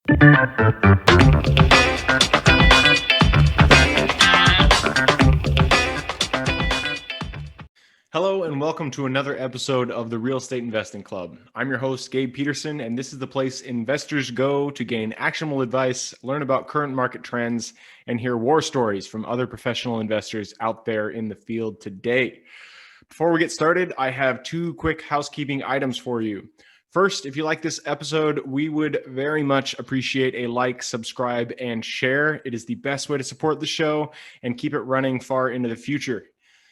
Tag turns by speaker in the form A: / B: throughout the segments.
A: Hello and welcome to another episode of the Real Estate Investing Club. I'm your host, Gabe Peterson, and this is the place investors go to gain actionable advice, learn about current market trends, and hear war stories from other professional investors out there in the field today. Before we get started, I have two quick housekeeping items for you. First, if you like this episode, we would very much appreciate a like, subscribe, and share. It is the best way to support the show and keep it running far into the future.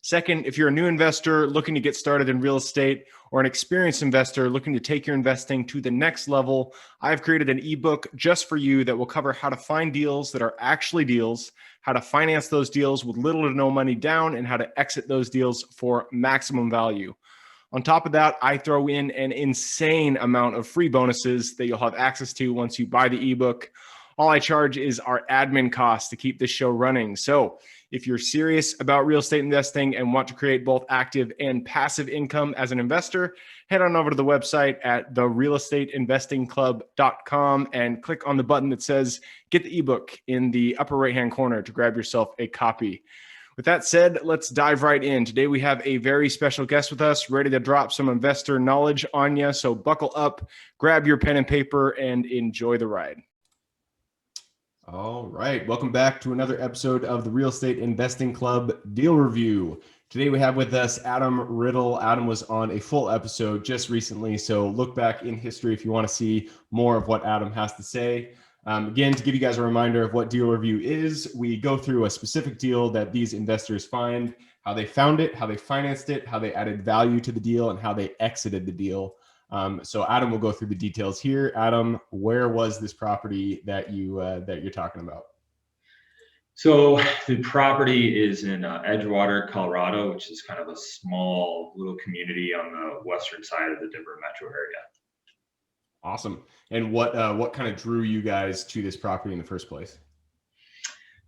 A: Second, if you're a new investor looking to get started in real estate or an experienced investor looking to take your investing to the next level, I've created an ebook just for you that will cover how to find deals that are actually deals, how to finance those deals with little to no money down, and how to exit those deals for maximum value. On top of that, I throw in an insane amount of free bonuses that you'll have access to once you buy the ebook. All I charge is our admin costs to keep this show running. So if you're serious about real estate investing and want to create both active and passive income as an investor, head on over to the website at therealestateinvestingclub.com and click on the button that says get the ebook in the upper right-hand corner to grab yourself a copy. With that said, let's dive right in. Today we have a very special guest with us, ready to drop some investor knowledge on you. So buckle up, grab your pen and paper, and enjoy the ride. All right. Welcome back to another episode of the Real Estate Investing Club Deal Review. Today we have with us Adam Riddle. Adam was on a full episode just recently, so look back in history if you want to see more of what Adam has to say. Again, to give you guys a reminder of what Deal Review is, we go through a specific deal that these investors find, how they found it, how they financed it, how they added value to the deal, and how they exited the deal. So Adam will go through the details here. Adam, where was this property that you're talking about?
B: So the property is in Edgewater, Colorado, which is kind of a small little community on the western side of the Denver metro area.
A: Awesome. And what kind of drew you guys to this property in the first place?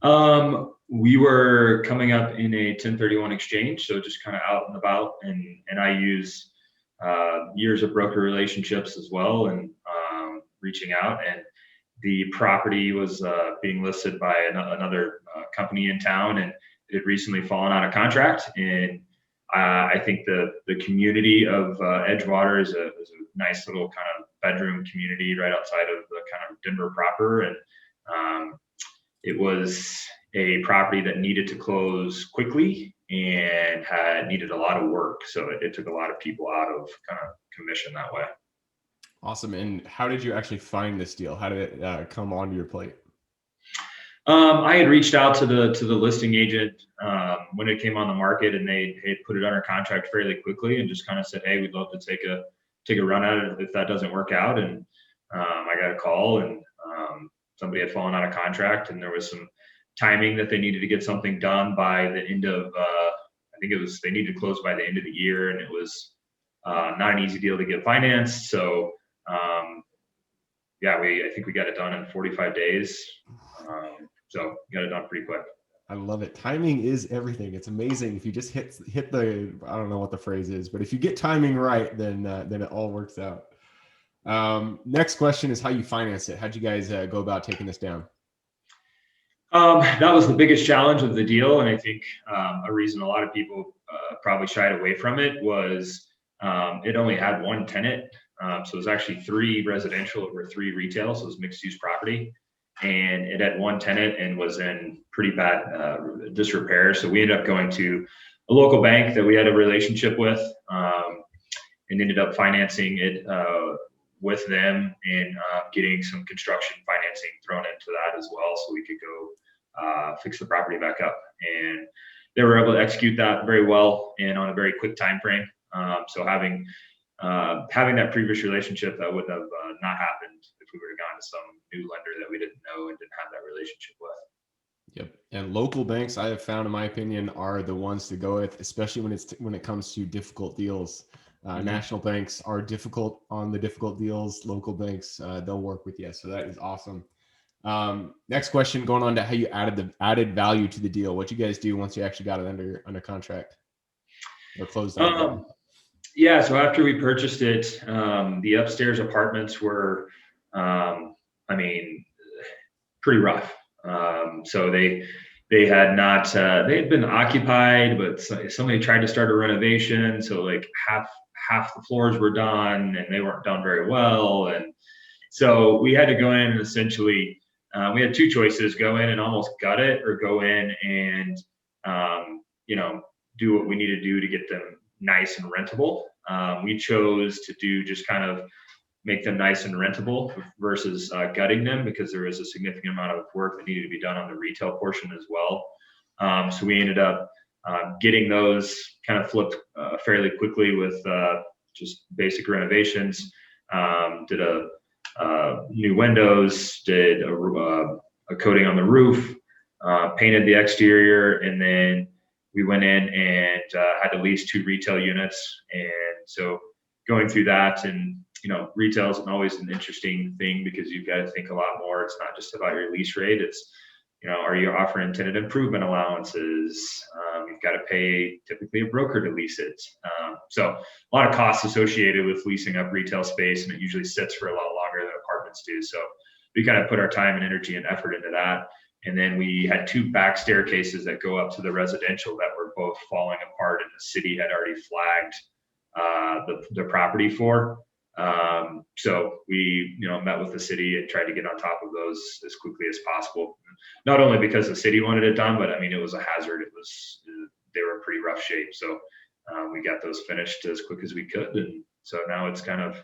B: We were coming up in a 1031 exchange, so just kind of out and about, and I use years of broker relationships as well, and reaching out, and the property was being listed by another company in town, and it had recently fallen out of contract. And I think the community of Edgewater is a nice little kind of bedroom community right outside of the kind of Denver proper, and it was a property that needed to close quickly and had needed a lot of work. So it took a lot of people out of kind of commission that way.
A: Awesome. And how did you actually find this deal? How did it come onto your plate?
B: I had reached out to the listing agent when it came on the market, and they had put it under contract fairly quickly and just kind of said, hey, we'd love to take a run at it if that doesn't work out. And I got a call, and somebody had fallen out of contract, and there was some timing that they needed to get something done by the end of, they needed to close by the end of the year, and it was not an easy deal to get financed. So I think we got it done in 45 days. So got it done pretty quick.
A: I love it. Timing is everything. It's amazing. If you just hit the, I don't know what the phrase is, but if you get timing right, then it all works out. Next question is how you finance it. How'd you guys go about taking this down?
B: That was the biggest challenge of the deal. And I think a reason a lot of people probably shied away from it was it only had one tenant. So it was actually 3 residential over 3 retail. So it was mixed use property, and it had one tenant and was in pretty bad disrepair. So we ended up going to a local bank that we had a relationship with, and ended up financing it with them, and getting some construction financing thrown into that as well, so we could go fix the property back up. And they were able to execute that very well and on a very quick time frame. So having that previous relationship, that would have not happened if we would have gone to some new lender that we didn't know and didn't have that relationship with.
A: Yep. And local banks, I have found, in my opinion, are the ones to go with, especially when it comes to difficult deals. National banks are difficult on the difficult deals. Local banks, they'll work with you. So that is awesome. Next question, going on to how you added value to the deal. What you guys do once you actually got it under contract or closed on?
B: Yeah. So after we purchased it, the upstairs apartments were I mean, pretty rough. So they had not they had been occupied, but somebody tried to start a renovation. So like half the floors were done, and they weren't done very well. And so we had to go in and essentially we had two choices: go in and almost gut it, or go in and do what we need to do to get them nice and rentable. We chose to do just kind of make them nice and rentable versus gutting them, because there was a significant amount of work that needed to be done on the retail portion as well. So we ended up getting those kind of flipped fairly quickly with just basic renovations. Did a new windows, did a coating on the roof, painted the exterior, and then we went in and had to lease 2 retail units. And so going through that, and retail isn't always an interesting thing, because you've got to think a lot more. It's not just about your lease rate. It's, are you offering tenant improvement allowances? You've got to pay typically a broker to lease it. So a lot of costs associated with leasing up retail space, and it usually sits for a lot longer than apartments do. So we kind of put our time and energy and effort into that. And then we had 2 back staircases that go up to the residential that were both falling apart, and the city had already flagged the property for. So we, met with the city and tried to get on top of those as quickly as possible. Not only because the city wanted it done, but I mean, it was a hazard. They were in pretty rough shape. So we got those finished as quick as we could. And so now it's kind of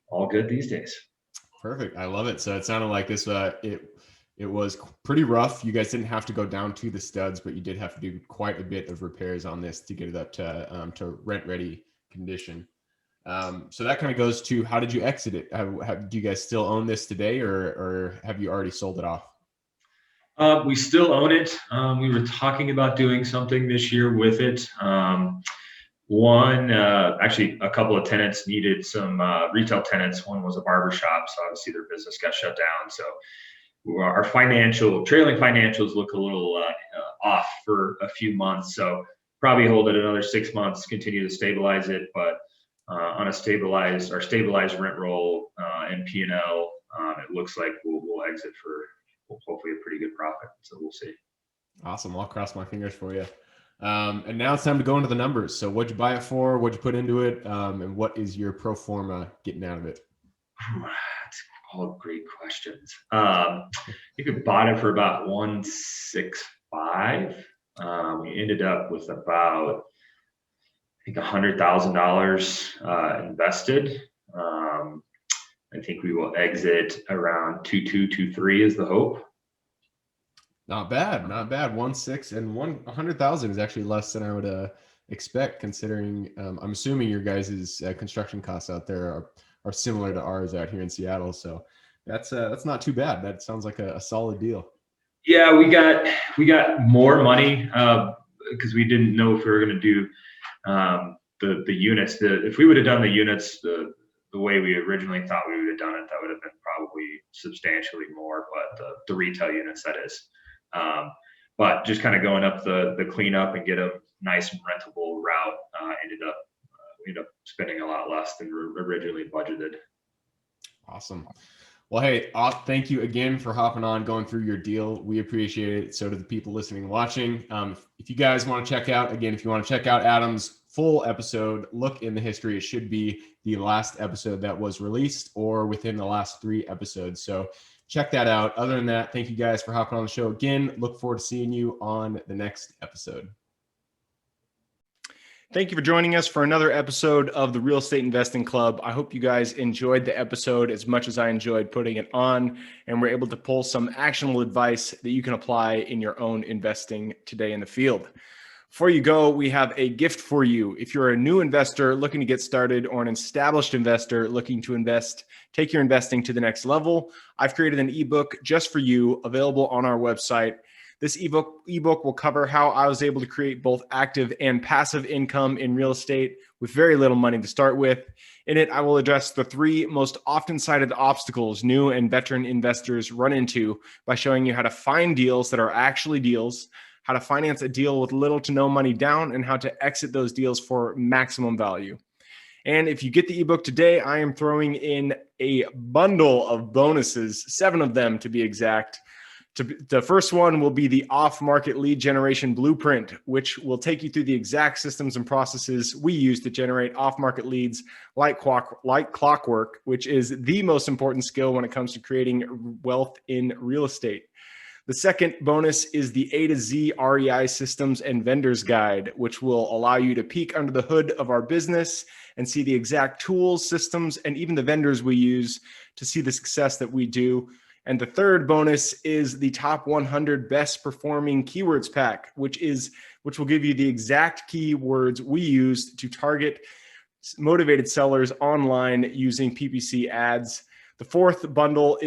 B: all good these days.
A: Perfect. I love it. So it sounded like this, it was pretty rough. You guys didn't have to go down to the studs, but you did have to do quite a bit of repairs on this to get it up to rent ready condition. So that kind of goes to, how did you exit it? Do you guys still own this today, or have you already sold it off?
B: We still own it. We were talking about doing something this year with it. Actually, a couple of tenants needed some retail tenants. One was a barber shop, so obviously their business got shut down. So our trailing financials look a little off for a few months. So probably hold it another 6 months, continue to stabilize it. But on our stabilized rent roll and P&L, it looks like we'll exit for hopefully a pretty good profit. So we'll see.
A: Awesome. I'll cross my fingers for you. And now it's time to go into the numbers. So what'd you buy it for? What'd you put into it? And what is your pro forma getting out of it?
B: That's all great questions. I think we bought it for about $165. We ended up with about, I think, $100,000 invested. I think we will exit around 2.223 is the hope.
A: Not bad. 1.6 and 100,000 is actually less than I would expect, considering I'm assuming your guys' construction costs out there are similar to ours out here in Seattle. So that's not too bad. That sounds like a solid deal.
B: Yeah, we got more money because we didn't know if we were going to do the units. If we would have done the units the way we originally thought we would have done it, that would have been probably substantially more. But the retail units, that is. But just kind of going up the cleanup and get a nice and rentable route, we ended up spending a lot less than originally budgeted.
A: Awesome. Well, hey, thank you again for hopping on, going through your deal. We appreciate it. So do the people listening and watching. If you guys want to check out Adam's full episode, look in the history. It should be the last episode that was released or within the last 3 episodes. So check that out. Other than that, thank you guys for hopping on the show again. Look forward to seeing you on the next episode. Thank you for joining us for another episode of the Real Estate Investing Club. I hope you guys enjoyed the episode as much as I enjoyed putting it on, and we're able to pull some actionable advice that you can apply in your own investing today in the field. Before you go, we have a gift for you. If you're a new investor looking to get started, or an established investor looking to take your investing to the next level, I've created an ebook just for you, available on our website. This ebook will cover how I was able to create both active and passive income in real estate with very little money to start with. In it, I will address the 3 most often cited obstacles new and veteran investors run into by showing you how to find deals that are actually deals, how to finance a deal with little to no money down, and how to exit those deals for maximum value. And if you get the ebook today, I am throwing in a bundle of bonuses, 7 of them to be exact. The first one will be the off-market lead generation blueprint, which will take you through the exact systems and processes we use to generate off-market leads like clockwork, which is the most important skill when it comes to creating wealth in real estate. The second bonus is the A to Z REI systems and vendors guide, which will allow you to peek under the hood of our business and see the exact tools, systems, and even the vendors we use to see the success that we do. And the third bonus is the top 100 best performing keywords pack, which will give you the exact keywords we use to target motivated sellers online using PPC ads. The fourth bonus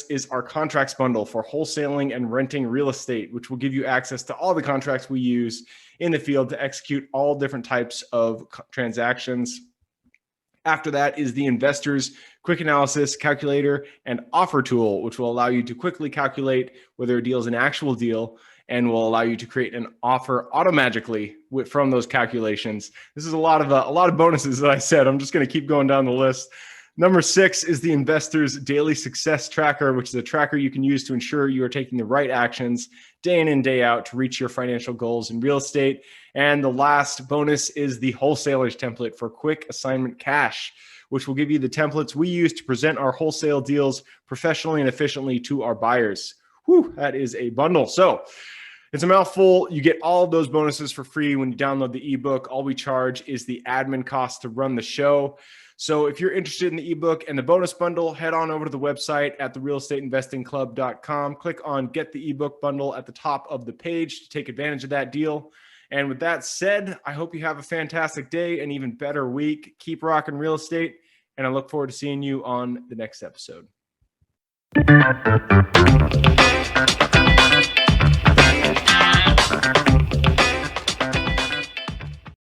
A: is our contracts bundle for wholesaling and renting real estate, which will give you access to all the contracts we use in the field to execute all different types of transactions. After that is the Investors Quick Analysis Calculator and Offer Tool, which will allow you to quickly calculate whether a deal is an actual deal and will allow you to create an offer automatically from those calculations. This is a lot of bonuses that I said. I'm just going to keep going down the list. Number 6 is the Investors Daily Success Tracker, which is a tracker you can use to ensure you are taking the right actions day in and day out to reach your financial goals in real estate. And the last bonus is the Wholesalers Template for Quick Assignment Cash, which will give you the templates we use to present our wholesale deals professionally and efficiently to our buyers. Whew, that is a bundle. So it's a mouthful. You get all of those bonuses for free when you download the ebook. All we charge is the admin cost to run the show. So if you're interested in the ebook and the bonus bundle, head on over to the website at therealestateinvestingclub.com. Click on Get the Ebook Bundle at the top of the page to take advantage of that deal. And with that said, I hope you have a fantastic day, an even better week. Keep rocking real estate, and I look forward to seeing you on the next episode.